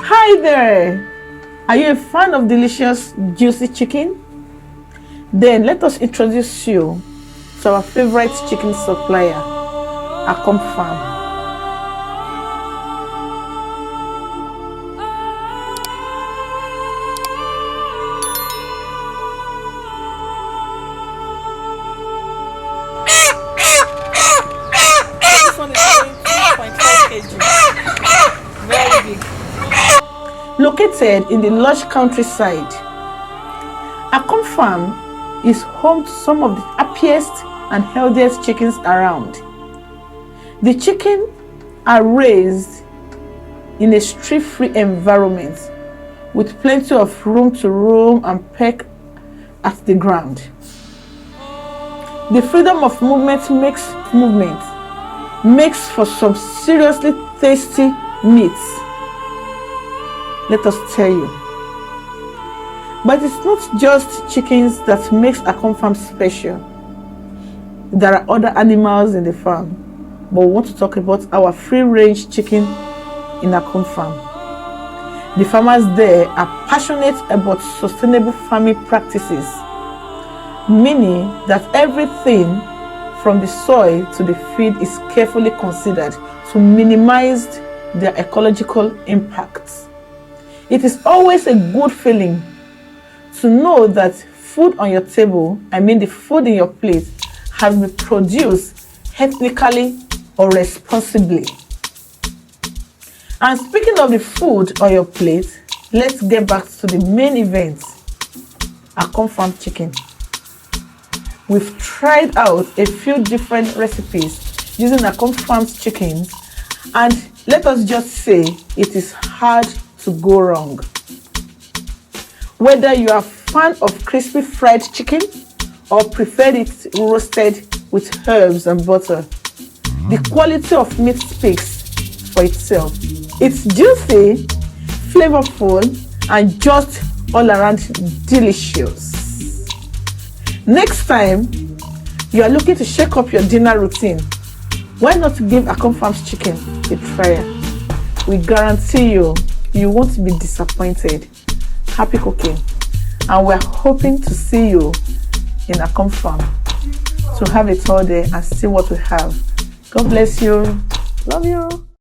Hi there! Are you a fan of delicious, juicy chicken? Then let us introduce you to our favorite chicken supplier, AGCOM Farm. This one is weighing 2.5 kg. Very big. Located in the lush countryside, AGCOM Farm is home to some of the happiest and healthiest chickens around. The chickens are raised in a stress-free environment with plenty of room to roam and peck at the ground. The freedom of movement makes for some seriously tasty meats. Let us tell you. But it's not just chickens that makes AGCOM Farm special. There are other animals in the farm, but we want to talk about our free-range chicken in AGCOM Farm. The farmers there are passionate about sustainable farming practices, meaning that everything from the soil to the feed is carefully considered to minimize their ecological impacts. It is always a good feeling to know that food on your table, the food in your plate, has been produced ethically or responsibly. And speaking of the food on your plate, let's get back to the main event, AGCOM Farm chicken. We've tried out a few different recipes using AGCOM Farm's chickens, and let us just say it is hard to go wrong. Whether you are a fan of crispy fried chicken or prefer it roasted with herbs and butter, the quality of meat speaks for itself. It's juicy, flavorful, and just all around delicious. Next time you are looking to shake up your dinner routine, why not give AGCOM Farm's chicken a try? We guarantee you won't be disappointed. Happy cooking, and we're hoping to see you in AGCOM Farm to have it all there and see what we have. God bless you. Love you.